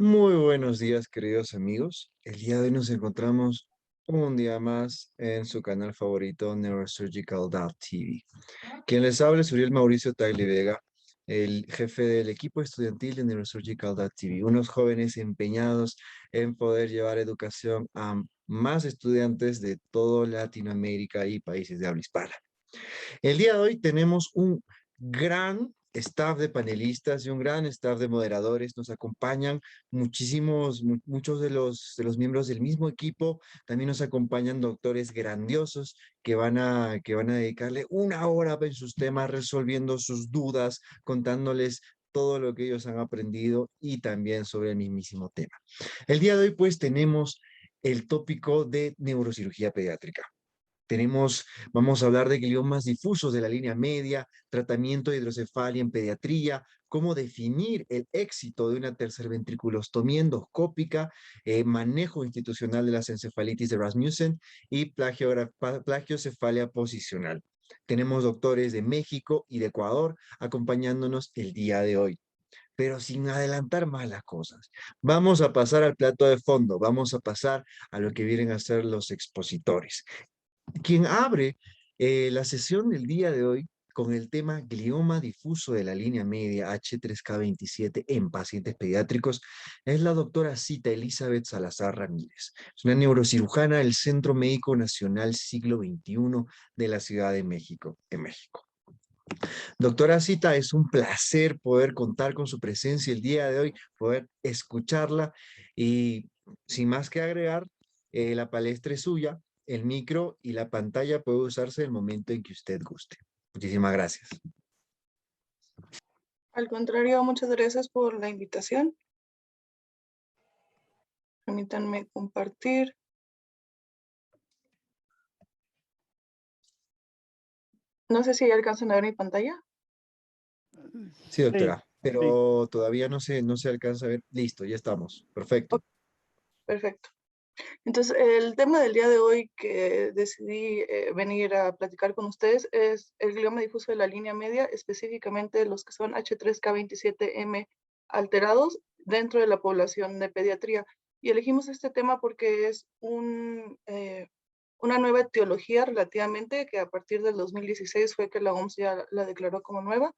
Muy buenos días, queridos amigos. El día de hoy nos encontramos un día más en su canal favorito, Neurosurgical.tv. Quien les habla es Uriel Mauricio Tagle Vega, el jefe del equipo estudiantil de Neurosurgical.tv, unos jóvenes empeñados en poder llevar educación a más estudiantes de toda Latinoamérica y países de habla hispana. El día de hoy tenemos un gran staff de panelistas y un gran staff de moderadores. Nos acompañan muchos de los miembros del mismo equipo. También nos acompañan doctores grandiosos que van a dedicarle una hora en sus temas, resolviendo sus dudas, contándoles todo lo que ellos han aprendido y también sobre el mismísimo tema. El día de hoy, pues, tenemos el tópico de neurocirugía pediátrica. Vamos a hablar de gliomas difusos de la línea media, tratamiento de hidrocefalia en pediatría, cómo definir el éxito de una tercerventriculostomía endoscópica, manejo institucional de las encefalitis de Rasmussen y plagiocefalia posicional. Tenemos doctores de México y de Ecuador acompañándonos el día de hoy. Pero sin adelantar más las cosas, vamos a pasar al plato de fondo, vamos a pasar a lo que vienen a ser los expositores. Quien abre la sesión del día de hoy con el tema glioma difuso de la línea media H3K27 en pacientes pediátricos es la doctora Cita Elizabeth Salazar Ramírez. Es una neurocirujana del Centro Médico Nacional Siglo XXI de la Ciudad de México, en México. Doctora Cita, es un placer poder contar con su presencia el día de hoy, poder escucharla y sin más que agregar, la palestra es suya, el micro y la pantalla puede usarse el momento en que usted guste. Muchísimas gracias. Al contrario, muchas gracias por la invitación. Permítanme compartir. No sé si alcanzan a ver mi pantalla. Sí, Sí, doctora, sí. pero todavía no se alcanza a ver. Listo, ya estamos. Perfecto. Ok, perfecto. Entonces, el tema del día de hoy que decidí venir a platicar con ustedes es el glioma difuso de la línea media, específicamente los que son H3K27M alterados dentro de la población de pediatría. Y elegimos este tema porque es una nueva etiología relativamente, que a partir del 2016 fue que la OMS ya la declaró como nueva.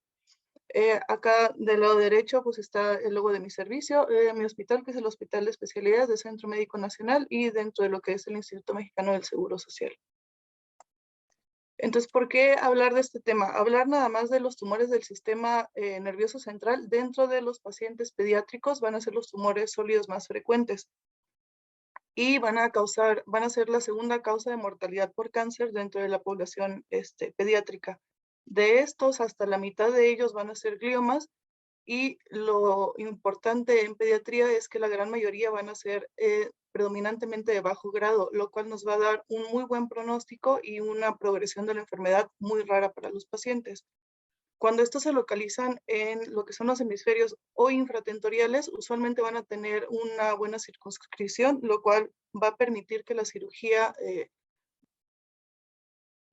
Acá del lado derecho pues está el logo de mi servicio, mi hospital, que es el Hospital de Especialidades del Centro Médico Nacional, y dentro de lo que es el Instituto Mexicano del Seguro Social. Entonces, ¿por qué hablar de este tema? Hablar nada más de los tumores del sistema nervioso central dentro de los pacientes pediátricos van a ser los tumores sólidos más frecuentes y van a ser la segunda causa de mortalidad por cáncer dentro de la población pediátrica. De estos, hasta la mitad de ellos van a ser gliomas, y lo importante en pediatría es que la gran mayoría van a ser predominantemente de bajo grado, lo cual nos va a dar un muy buen pronóstico y una progresión de la enfermedad muy rara para los pacientes. Cuando estos se localizan en lo que son los hemisferios o infratentoriales, usualmente van a tener una buena circunscripción, lo cual va a permitir que la cirugía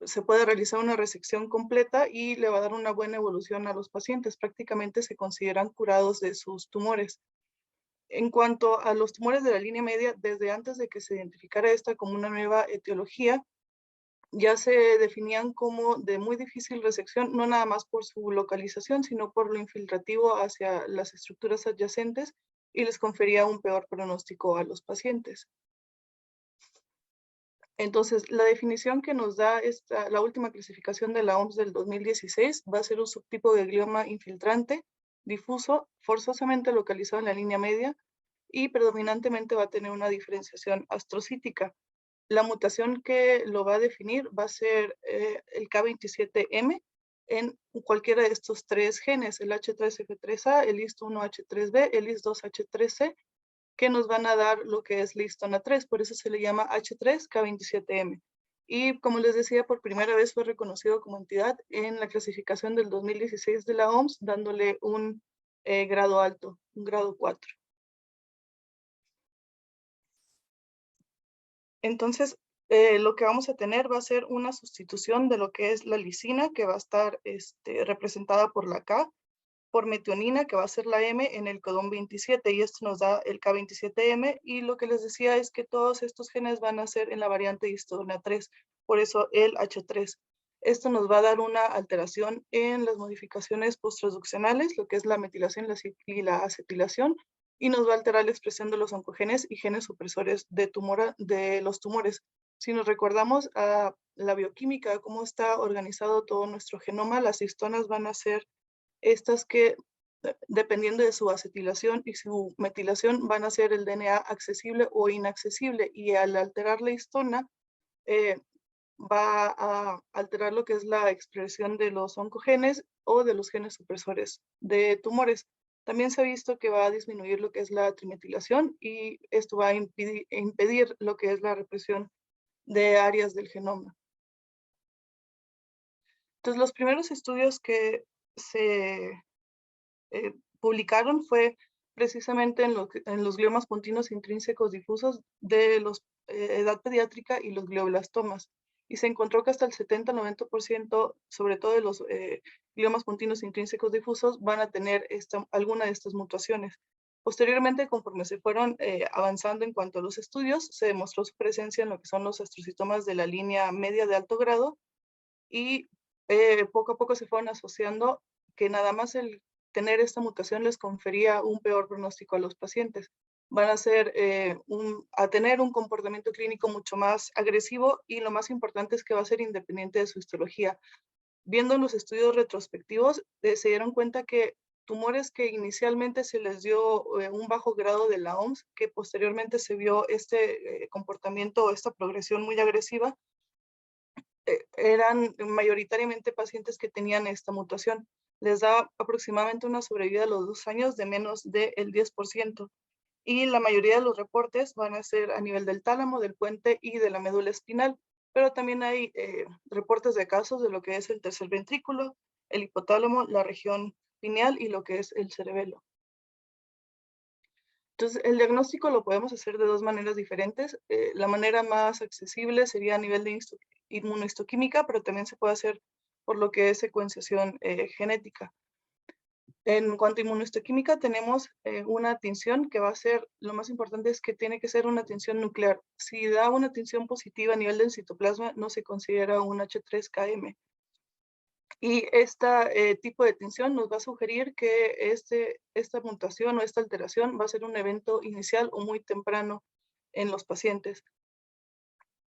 se pueda realizar una resección completa y le va a dar una buena evolución a los pacientes. Prácticamente se consideran curados de sus tumores. En cuanto a los tumores de la línea media, desde antes de que se identificara esta como una nueva etiología, ya se definían como de muy difícil resección, no nada más por su localización, sino por lo infiltrativo hacia las estructuras adyacentes, y les confería un peor pronóstico a los pacientes. Entonces, la definición que nos da la última clasificación de la OMS del 2016 va a ser un subtipo de glioma infiltrante, difuso, forzosamente localizado en la línea media, y predominantemente va a tener una diferenciación astrocítica. La mutación que lo va a definir va a ser el K27M en cualquiera de estos tres genes, el H3F3A, el HIST1H3B, el HIST2H3C, que nos van a dar lo que es la histona 3, por eso se le llama H3K27M. Y como les decía, por primera vez fue reconocido como entidad en la clasificación del 2016 de la OMS, dándole un grado alto, un grado 4. Entonces, lo que vamos a tener va a ser una sustitución de lo que es la lisina, que va a estar representada por la K, por metionina, que va a ser la M, en el codón 27, y esto nos da el K27M, y lo que les decía es que todos estos genes van a ser en la variante histona 3, por eso el H3. Esto nos va a dar una alteración en las modificaciones posttransduccionales, lo que es la metilación y la acetilación, y nos va a alterar la expresión de los oncogenes y genes supresores de los tumores. Si nos recordamos a la bioquímica, cómo está organizado todo nuestro genoma, las histonas van a ser estas que, dependiendo de su acetilación y su metilación, van a ser el DNA accesible o inaccesible, y al alterar la histona, va a alterar lo que es la expresión de los oncogenes o de los genes supresores de tumores. También se ha visto que va a disminuir lo que es la trimetilación, y esto va a impedir lo que es la represión de áreas del genoma. Entonces, los primeros estudios que se publicaron fue precisamente en los gliomas pontinos intrínsecos difusos de los edad pediátrica y los glioblastomas. Y se encontró que hasta el 70-90%, sobre todo de los gliomas pontinos intrínsecos difusos, van a tener alguna de estas mutaciones. Posteriormente, conforme se fueron avanzando en cuanto a los estudios, se demostró su presencia en lo que son los astrocitomas de la línea media de alto grado, y poco a poco se fueron asociando que nada más el tener esta mutación les confería un peor pronóstico a los pacientes. Van a tener un comportamiento clínico mucho más agresivo, y lo más importante es que va a ser independiente de su histología. Viendo los estudios retrospectivos, se dieron cuenta que tumores que inicialmente se les dio un bajo grado de la OMS, que posteriormente se vio este comportamiento, esta progresión muy agresiva, eran mayoritariamente pacientes que tenían esta mutación. Les da aproximadamente una sobrevida a los 2 años de menos del 10%. Y la mayoría de los reportes van a ser a nivel del tálamo, del puente y de la médula espinal. Pero también hay reportes de casos de lo que es el tercer ventrículo, el hipotálamo, la región pineal y lo que es el cerebelo. Entonces, el diagnóstico lo podemos hacer de dos maneras diferentes. La manera más accesible sería a nivel de inmunohistoquímica, pero también se puede hacer por lo que es secuenciación genética. En cuanto a inmunohistoquímica, tenemos una tinción que va a ser, lo más importante es que tiene que ser una tinción nuclear. Si da una tinción positiva a nivel del citoplasma, no se considera un H3KM. Y este tipo de tinción nos va a sugerir que esta mutación o esta alteración va a ser un evento inicial o muy temprano en los pacientes.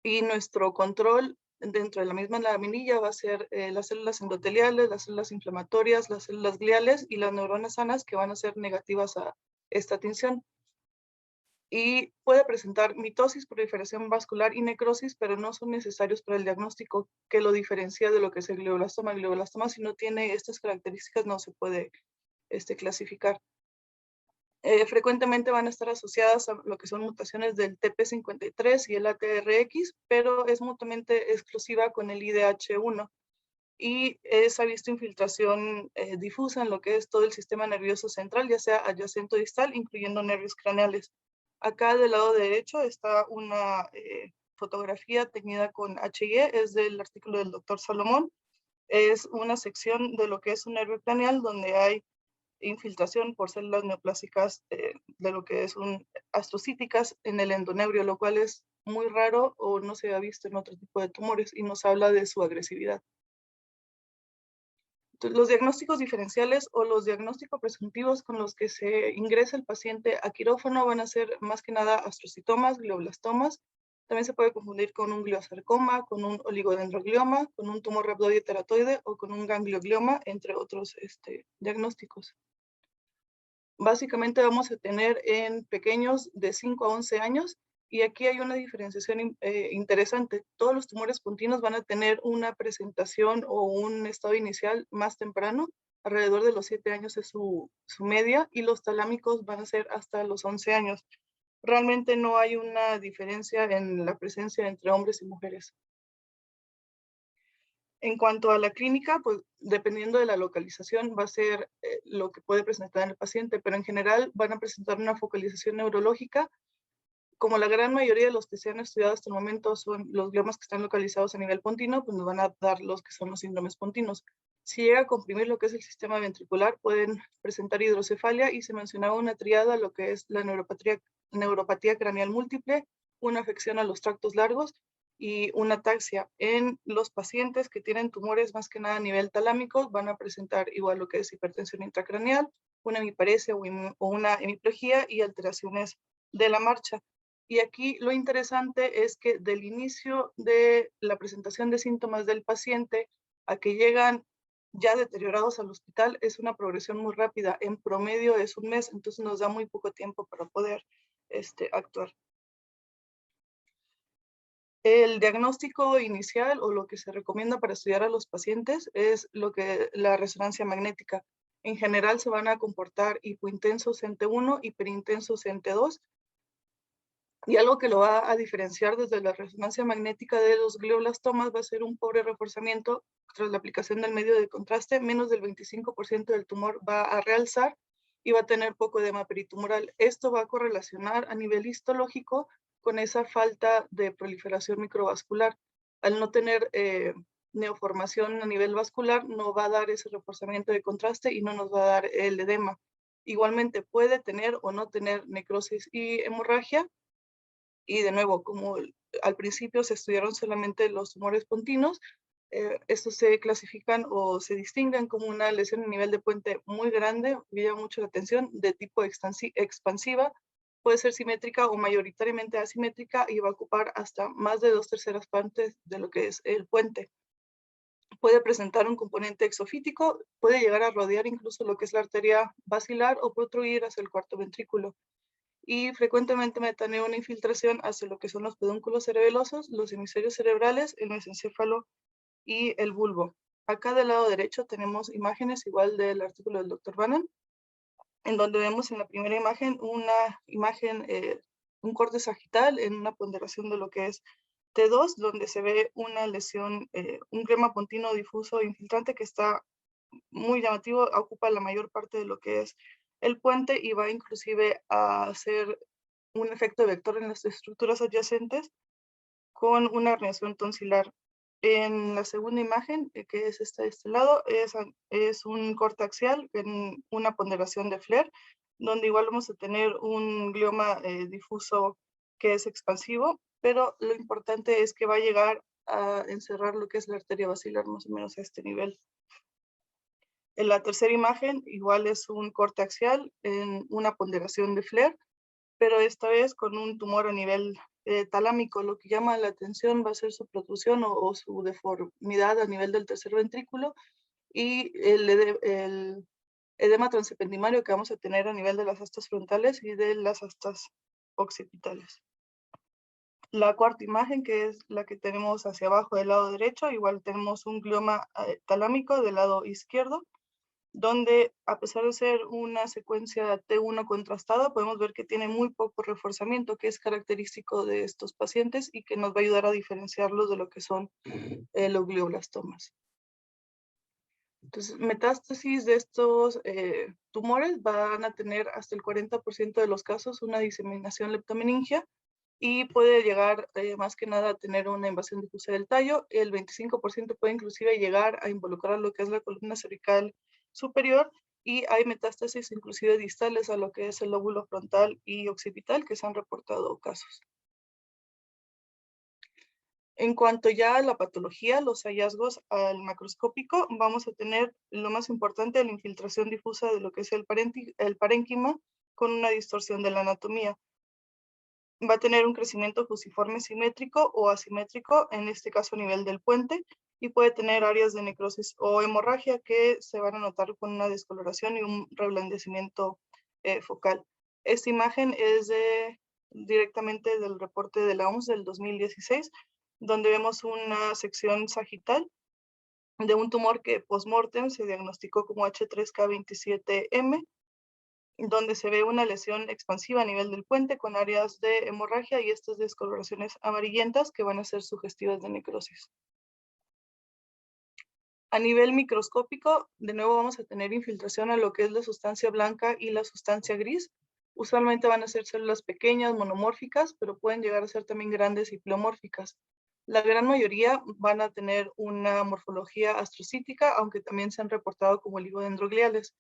Y nuestro control dentro de la misma laminilla va a ser las células endoteliales, las células inflamatorias, las células gliales y las neuronas sanas, que van a ser negativas a esta tinción. Y puede presentar mitosis, proliferación vascular y necrosis, pero no son necesarios para el diagnóstico, que lo diferencia de lo que es el glioblastoma. El glioblastoma, si no tiene estas características, no se puede clasificar. Frecuentemente van a estar asociadas a lo que son mutaciones del TP53 y el ATRX, pero es mutuamente exclusiva con el IDH1. Y se ha visto infiltración difusa en lo que es todo el sistema nervioso central, ya sea adyacente o distal, incluyendo nervios craneales. Acá del lado derecho está una fotografía teñida con HIE, es del artículo del doctor Salomón. Es una sección de lo que es un nervio craneal donde hay infiltración por células neoplásicas de lo que es astrocíticas en el endoneurio, lo cual es muy raro o no se ha visto en otro tipo de tumores, y nos habla de su agresividad. Los diagnósticos diferenciales o los diagnósticos presuntivos con los que se ingresa el paciente a quirófano van a ser más que nada astrocitomas, glioblastomas. También se puede confundir con un gliosarcoma, con un oligodendroglioma, con un tumor rhabdoide teratoide o con un ganglioglioma, entre otros diagnósticos. Básicamente vamos a tener en pequeños de 5 a 11 años, y aquí hay una diferenciación interesante. Todos los tumores pontinos van a tener una presentación o un estado inicial más temprano, alrededor de los 7 años es su media, y los talámicos van a ser hasta los 11 años. Realmente no hay una diferencia en la presencia entre hombres y mujeres. En cuanto a la clínica, pues dependiendo de la localización va a ser lo que puede presentar en el paciente, pero en general van a presentar una focalización neurológica. Como la gran mayoría de los que se han estudiado hasta el momento son los gliomas que están localizados a nivel pontino, pues nos van a dar los que son los síndromes pontinos. Si llega a comprimir lo que es el sistema ventricular, pueden presentar hidrocefalia y se mencionaba una triada, lo que es la neuropatía craneal múltiple, una afección a los tractos largos y una ataxia. En los pacientes que tienen tumores más que nada a nivel talámico, van a presentar igual lo que es hipertensión intracraneal, una hemiparesia o una hemiplegia y alteraciones de la marcha. Y aquí lo interesante es que del inicio de la presentación de síntomas del paciente a que llegan ya deteriorados al hospital es una progresión muy rápida. En promedio es un mes, entonces nos da muy poco tiempo para poder actuar. El diagnóstico inicial o lo que se recomienda para estudiar a los pacientes es la resonancia magnética. En general se van a comportar hipointensos en T1, hiperintensos en T2. Y algo que lo va a diferenciar desde la resonancia magnética de los glioblastomas va a ser un pobre reforzamiento tras la aplicación del medio de contraste. Menos del 25% del tumor va a realzar y va a tener poco edema peritumoral. Esto va a correlacionar a nivel histológico con esa falta de proliferación microvascular. Al no tener neoformación a nivel vascular, no va a dar ese reforzamiento de contraste y no nos va a dar el edema. Igualmente puede tener o no tener necrosis y hemorragia. Y de nuevo, como al principio se estudiaron solamente los tumores pontinos, estos se clasifican o se distinguen como una lesión a nivel de puente muy grande, que llama mucho la atención, de tipo expansiva, puede ser simétrica o mayoritariamente asimétrica y va a ocupar hasta más de 2/3 partes de lo que es el puente. Puede presentar un componente exofítico, puede llegar a rodear incluso lo que es la arteria basilar o protruir hacia el cuarto ventrículo. Y frecuentemente metanea una infiltración hacia lo que son los pedúnculos cerebelosos, los hemisferios cerebrales, el mesencéfalo y el bulbo. Acá del lado derecho tenemos imágenes igual del artículo del Dr. Bannon, en donde vemos en la primera imagen un corte sagital en una ponderación de lo que es T2, donde se ve una lesión, un crema pontino difuso infiltrante que está muy llamativo, ocupa la mayor parte de lo que es el puente y va inclusive a hacer un efecto vector en las estructuras adyacentes con una herniación tonsilar. En la segunda imagen, que es esta de este lado, es un corte axial en una ponderación de Flair, donde igual vamos a tener un glioma difuso que es expansivo, pero lo importante es que va a llegar a encerrar lo que es la arteria basilar más o menos a este nivel. En la tercera imagen igual es un corte axial en una ponderación de Flair, pero esta vez con un tumor a nivel talámico. Lo que llama la atención va a ser su protrusión o su deformidad a nivel del tercer ventrículo y el edema transependimario que vamos a tener a nivel de las astas frontales y de las astas occipitales. La cuarta imagen, que es la que tenemos hacia abajo del lado derecho, igual tenemos un glioma talámico del lado izquierdo, donde a pesar de ser una secuencia T1 contrastada, podemos ver que tiene muy poco reforzamiento, que es característico de estos pacientes y que nos va a ayudar a diferenciarlos de lo que son los glioblastomas. Entonces, metástasis de estos tumores van a tener hasta el 40% de los casos una diseminación leptomeningia y puede llegar más que nada a tener una invasión difusa del tallo. El 25% puede inclusive llegar a involucrar lo que es la columna cervical superior y hay metástasis inclusive distales a lo que es el lóbulo frontal y occipital que se han reportado casos. En cuanto ya a la patología, los hallazgos al macroscópico, vamos a tener lo más importante, la infiltración difusa de lo que es el parénquima con una distorsión de la anatomía. Va a tener un crecimiento fusiforme simétrico o asimétrico, en este caso a nivel del puente, y puede tener áreas de necrosis o hemorragia que se van a notar con una descoloración y un reblandecimiento focal. Esta imagen es directamente del reporte de la OMS del 2016, donde vemos una sección sagital de un tumor que post-mortem se diagnosticó como H3K27M, donde se ve una lesión expansiva a nivel del puente con áreas de hemorragia y estas descoloraciones amarillentas que van a ser sugestivas de necrosis. A nivel microscópico, de nuevo vamos a tener infiltración a lo que es la sustancia blanca y la sustancia gris. Usualmente van a ser células pequeñas, monomórficas, pero pueden llegar a ser también grandes y pleomórficas. La gran mayoría van a tener una morfología astrocítica, aunque también se han reportado como oligodendrogliales.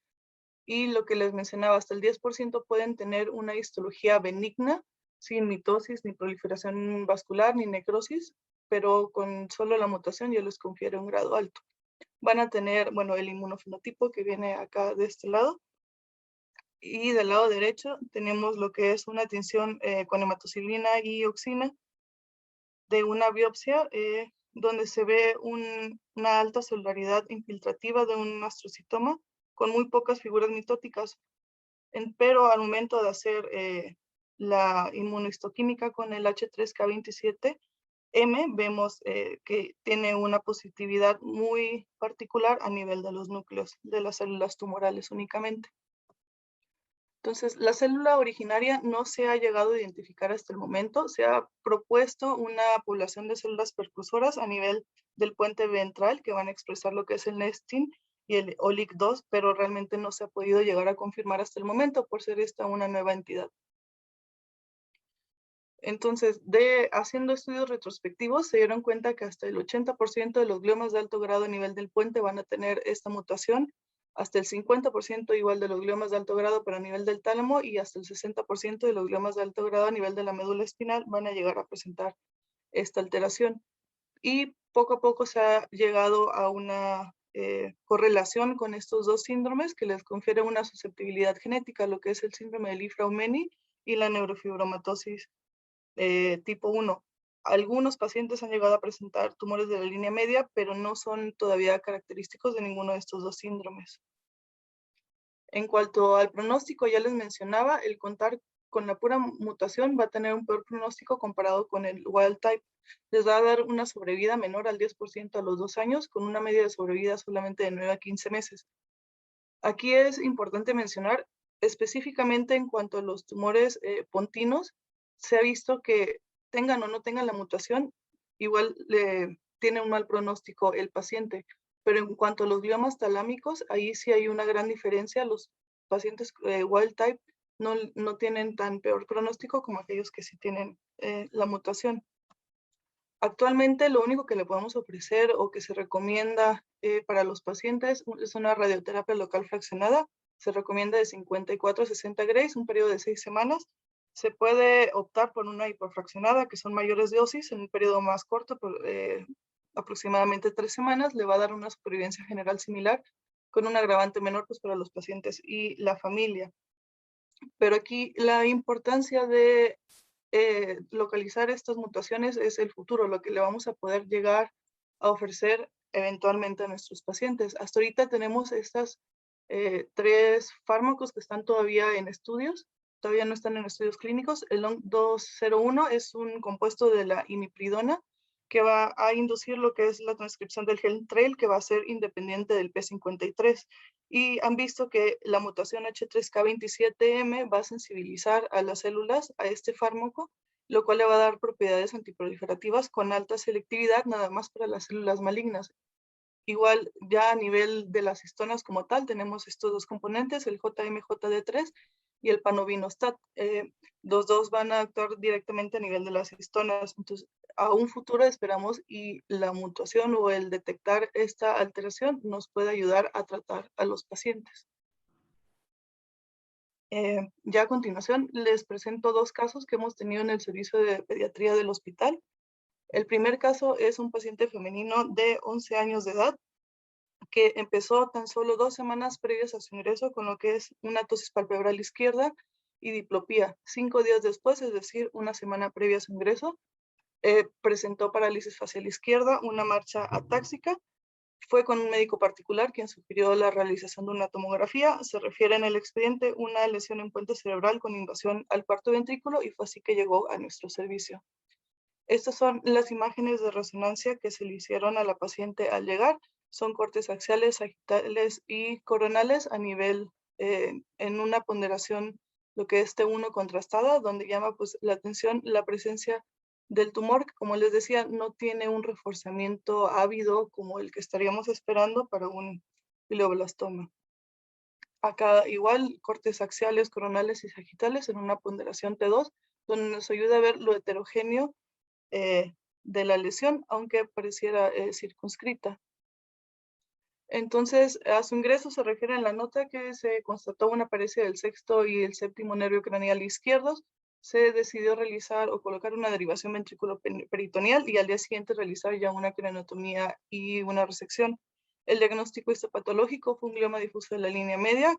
Y lo que les mencionaba, hasta el 10% pueden tener una histología benigna, sin mitosis, ni proliferación vascular, ni necrosis, pero con solo la mutación ya les confiere un grado alto. Van a tener, bueno, el inmunofenotipo que viene acá de este lado, y del lado derecho tenemos lo que es una tinción con hematocilina y oxina de una biopsia donde se ve una alta celularidad infiltrativa de un astrocitoma con muy pocas figuras mitóticas. Pero al momento de hacer la inmunohistoquímica con el H3K27M, vemos que tiene una positividad muy particular a nivel de los núcleos de las células tumorales únicamente. Entonces, la célula originaria no se ha llegado a identificar hasta el momento. Se ha propuesto una población de células percursoras a nivel del puente ventral que van a expresar lo que es el nestin y el OLIC2, pero realmente no se ha podido llegar a confirmar hasta el momento por ser esta una nueva entidad. Entonces, haciendo estudios retrospectivos, se dieron cuenta que hasta el 80% de los gliomas de alto grado a nivel del puente van a tener esta mutación, hasta el 50% igual de los gliomas de alto grado pero a nivel del tálamo, y hasta el 60% de los gliomas de alto grado a nivel de la médula espinal van a llegar a presentar esta alteración. Y poco a poco se ha llegado a una correlación con estos dos síndromes que les confiere una susceptibilidad genética, lo que es el síndrome de Li-Fraumeni y la neurofibromatosis tipo 1. Algunos pacientes han llegado a presentar tumores de la línea media, pero no son todavía característicos de ninguno de estos dos síndromes. En cuanto al pronóstico, ya les mencionaba, el contar con la pura mutación va a tener un peor pronóstico comparado con el wild type. Les va a dar una sobrevida menor al 10% a los 2 años, con una media de sobrevida solamente de 9 a 15 meses. Aquí es importante mencionar, específicamente en cuanto a los tumores pontinos, se ha visto que tengan o no tengan la mutación, igual tiene un mal pronóstico el paciente. Pero en cuanto a los gliomas talámicos, ahí sí hay una gran diferencia. Los pacientes wild type no tienen tan peor pronóstico como aquellos que sí tienen la mutación. Actualmente lo único que le podemos ofrecer o que se recomienda para los pacientes es una radioterapia local fraccionada. Se recomienda de 54 a 60 grays, un periodo de 6 semanas. Se puede optar por una hiperfraccionada, que son mayores dosis, en un periodo más corto, aproximadamente 3 semanas. Le va a dar una supervivencia general similar, con un agravante menor pues, para los pacientes y la familia. Pero aquí la importancia de localizar estas mutaciones es el futuro, lo que le vamos a poder llegar a ofrecer eventualmente a nuestros pacientes. Hasta ahorita tenemos estas 3 fármacos que están todavía en estudios, todavía no están en estudios clínicos. El ONC201 es un compuesto de la imipridona que va a inducir lo que es la transcripción del gen trail, que va a ser independiente del P53. Y han visto que la mutación H3K27M va a sensibilizar a las células a este fármaco, lo cual le va a dar propiedades antiproliferativas con alta selectividad nada más para las células malignas. Igual ya a nivel de las histonas como tal tenemos estos dos componentes, el JMJD3 y el panovinostat. Los dos van a actuar directamente a nivel de las histonas. Entonces, a un futuro esperamos y la mutación o el detectar esta alteración nos puede ayudar a tratar a los pacientes. Ya a continuación les presento 2 casos que hemos tenido en el servicio de pediatría del hospital. El primer caso es un paciente femenino de 11 años de edad que empezó tan solo 2 semanas previas a su ingreso con lo que es una tosis palpebral izquierda y diplopía. 5 días después, es decir, una semana previa a su ingreso, presentó parálisis facial izquierda, una marcha atáxica. Fue con un médico particular quien sugirió la realización de una tomografía. Se refiere en el expediente una lesión en puente cerebral con invasión al cuarto ventrículo y fue así que llegó a nuestro servicio. Estas son las imágenes de resonancia que se le hicieron a la paciente al llegar. Son cortes axiales, sagitales y coronales a nivel, en una ponderación, lo que es T1 contrastada, donde llama pues la atención la presencia del tumor, que como les decía, no tiene un reforzamiento ávido como el que estaríamos esperando para un glioblastoma. Acá igual, cortes axiales, coronales y sagitales en una ponderación T2, donde nos ayuda a ver lo heterogéneo de la lesión, aunque pareciera circunscrita. Entonces, a su ingreso se refiere en la nota que se constató una paresia del sexto y el séptimo nervio craneal izquierdos. Se decidió realizar o colocar una derivación ventriculoperitoneal y al día siguiente realizar ya una craneotomía y una resección. El diagnóstico histopatológico fue un glioma difuso de la línea media,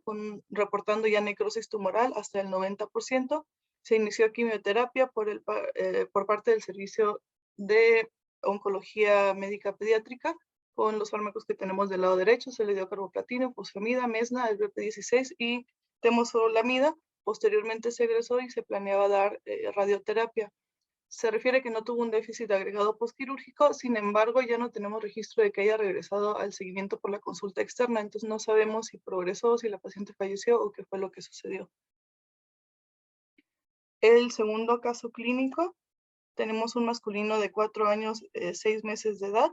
reportando ya necrosis tumoral hasta el 90%. Se inició quimioterapia por parte del Servicio de Oncología Médica Pediátrica con los fármacos que tenemos del lado derecho. Se le dio carboplatino, fosfemida, mesna, el BP16 y temozolomida. Posteriormente se egresó y se planeaba dar radioterapia. Se refiere que no tuvo un déficit agregado postquirúrgico, sin embargo, ya no tenemos registro de que haya regresado al seguimiento por la consulta externa, entonces no sabemos si progresó, si la paciente falleció o qué fue lo que sucedió. El segundo caso clínico, tenemos un masculino de 4 años, 6 meses de edad.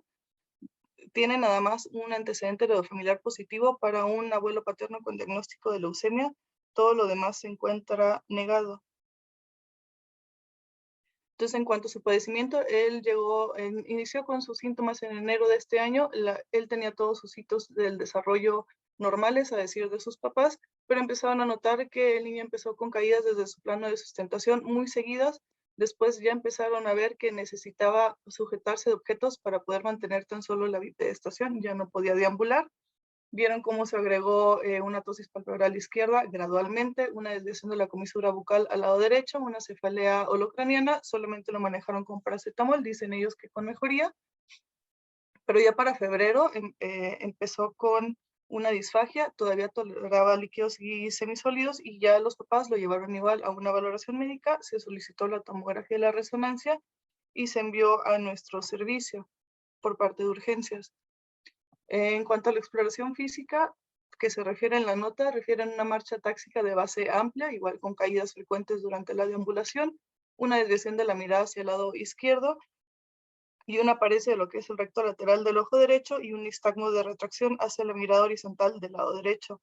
Tiene nada más un antecedente heredofamiliar positivo para un abuelo paterno con diagnóstico de leucemia. Todo lo demás se encuentra negado. Entonces, en cuanto a su padecimiento, él inició con sus síntomas en enero de este año. Él tenía todos sus hitos del desarrollo normales, a decir de sus papás, pero empezaron a notar que el niño empezó con caídas desde su plano de sustentación muy seguidas. Después ya empezaron a ver que necesitaba sujetarse de objetos para poder mantener tan solo la bipedestación, ya no podía deambular. Vieron cómo se agregó una tosis palpebral izquierda gradualmente, una desviación de la comisura bucal al lado derecho, una cefalea holocraniana. Solamente lo manejaron con paracetamol, dicen ellos que con mejoría, pero ya para febrero empezó con una disfagia, todavía toleraba líquidos y semisólidos y ya los papás lo llevaron igual a una valoración médica, se solicitó la tomografía y la resonancia y se envió a nuestro servicio por parte de urgencias. En cuanto a la exploración física, que se refiere en la nota, refieren una marcha táxica de base amplia, igual con caídas frecuentes durante la deambulación, una desviación de la mirada hacia el lado izquierdo y una paresia de lo que es el recto lateral del ojo derecho y un nistagmo de retracción hacia la mirada horizontal del lado derecho.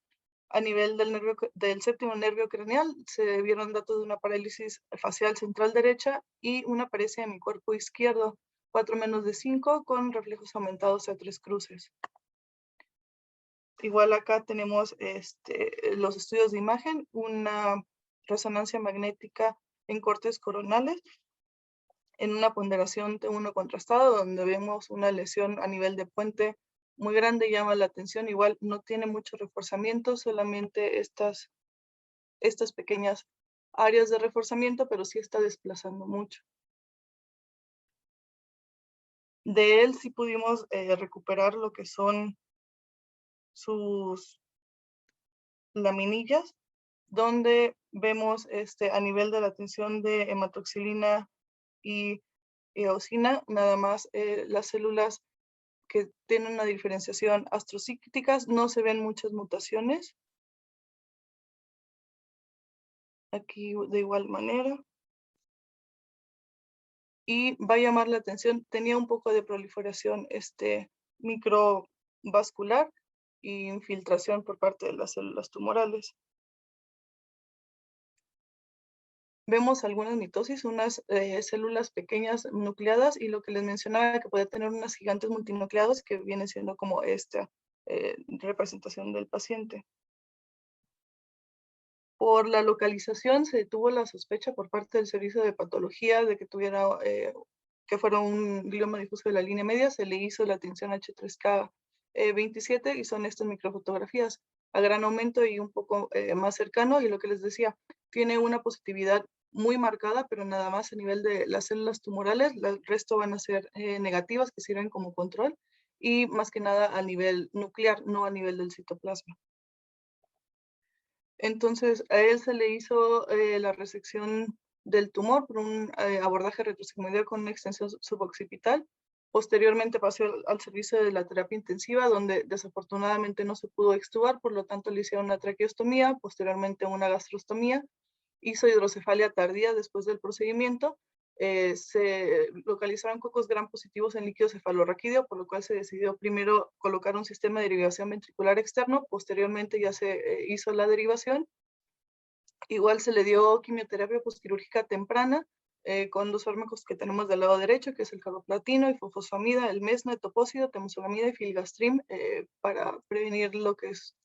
A nivel del séptimo nervio craneal se vieron datos de una parálisis facial central derecha y una paresia en mi cuerpo izquierdo, 4-5, con reflejos aumentados a 3 cruces. Igual acá tenemos los estudios de imagen, una resonancia magnética en cortes coronales, en una ponderación T1 contrastado, donde vemos una lesión a nivel de puente muy grande, llama la atención. Igual no tiene mucho reforzamiento, solamente estas pequeñas áreas de reforzamiento, pero sí está desplazando mucho. De él sí pudimos recuperar lo que son sus laminillas, donde vemos a nivel de la tensión de hematoxilina y eosina, nada más las células que tienen una diferenciación astrocíclicas, no se ven muchas mutaciones. Aquí de igual manera. Y va a llamar la atención, tenía un poco de proliferación microvascular y infiltración por parte de las células tumorales. Vemos algunas mitosis, unas células pequeñas nucleadas y lo que les mencionaba que puede tener unas gigantes multinucleados que viene siendo como esta representación del paciente. Por la localización se tuvo la sospecha por parte del servicio de patología de que tuviera, que fuera un glioma difuso de la línea media. Se le hizo la tinción H3K27 y son estas microfotografías a gran aumento y un poco más cercano. Y lo que les decía, tiene una positividad muy marcada, pero nada más a nivel de las células tumorales. El resto van a ser negativas, que sirven como control, y más que nada a nivel nuclear, no a nivel del citoplasma. Entonces, a él se le hizo la resección del tumor por un abordaje retrosigmoideo con una extensión suboccipital. Posteriormente pasó al servicio de la terapia intensiva, donde desafortunadamente no se pudo extubar, por lo tanto le hicieron una traqueostomía, posteriormente una gastrostomía. Hizo hidrocefalia tardía después del procedimiento. Se localizaron cocos gram positivos en líquido cefalorraquídeo, por lo cual se decidió primero colocar un sistema de derivación ventricular externo, posteriormente ya se hizo la derivación. Igual se le dio quimioterapia postquirúrgica temprana, con dos fármacos que tenemos del lado derecho, que es el carboplatino, el fosfamida, el mesna, el topósido, temozolomida y filgastrim, para prevenir lo que es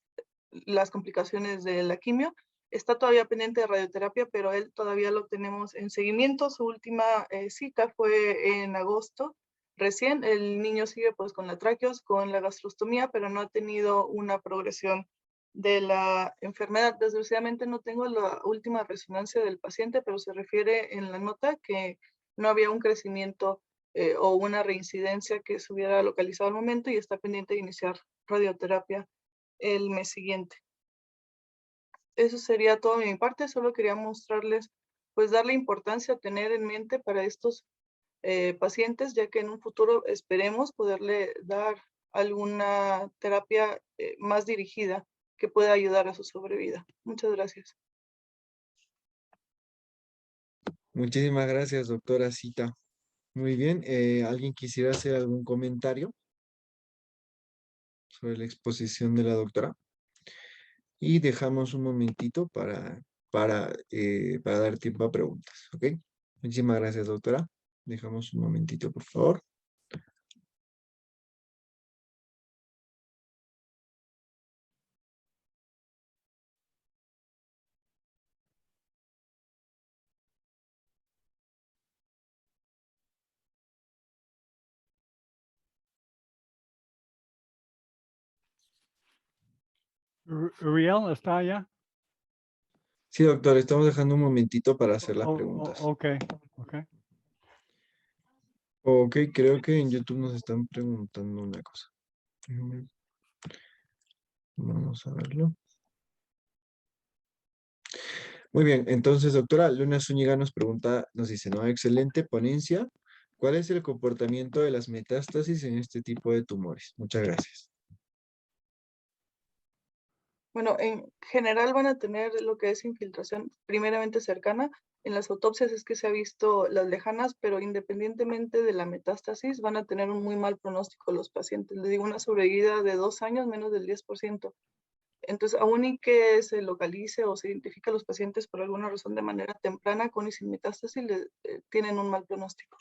las complicaciones de la quimio. Está todavía pendiente de radioterapia, pero él todavía lo tenemos en seguimiento. Su última cita fue en agosto. Recién el niño sigue pues con la traqueos, con la gastrostomía, pero no ha tenido una progresión de la enfermedad. Desgraciadamente no tengo la última resonancia del paciente, pero se refiere en la nota que no había un crecimiento o una reincidencia que se hubiera localizado al momento y está pendiente de iniciar radioterapia el mes siguiente. Eso sería todo de mi parte. Solo quería mostrarles, pues darle importancia a tener en mente para estos pacientes, ya que en un futuro esperemos poderle dar alguna terapia más dirigida que pueda ayudar a su sobrevida. Muchas gracias. Muchísimas gracias, doctora Cita. Muy bien, ¿alguien quisiera hacer algún comentario sobre la exposición de la doctora? Y dejamos un momentito para dar tiempo a preguntas, ¿ok? Muchísimas gracias, doctora. Dejamos un momentito, por favor. Uriel, ¿está allá? Sí, doctor, estamos dejando un momentito para hacer las Oh, preguntas. ok, ok. Ok, creo que en YouTube nos están preguntando una cosa. Mm, Vamos a verlo. Muy bien, entonces, doctora, Luna Zúñiga nos pregunta, nos dice, ¿no? Excelente ponencia. ¿Cuál es el comportamiento de las metástasis en este tipo de tumores? Muchas gracias. Bueno, en general van a tener lo que es infiltración primeramente cercana. En las autopsias es que se ha visto las lejanas, pero independientemente de la metástasis, van a tener un muy mal pronóstico los pacientes. Les digo, una sobrevida de 2 años, menos del 10%. Entonces, aún y que se localice o se identifique a los pacientes por alguna razón de manera temprana, con y sin metástasis, tienen un mal pronóstico.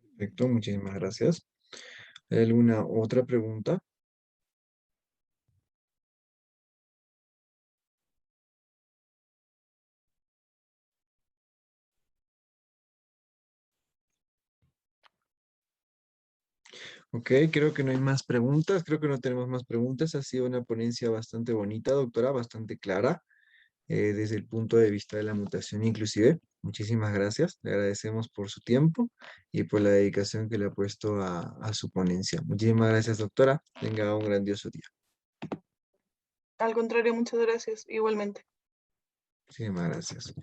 Perfecto, muchísimas gracias. ¿Hay alguna otra pregunta? Ok, creo que no hay más preguntas, creo que no tenemos más preguntas. Ha sido una ponencia bastante bonita, doctora, bastante clara, desde el punto de vista de la mutación inclusive. Muchísimas gracias, le agradecemos por su tiempo y por la dedicación que le ha puesto a su ponencia. Muchísimas gracias, doctora. Tenga un grandioso día. Al contrario, muchas gracias, igualmente. Muchísimas gracias.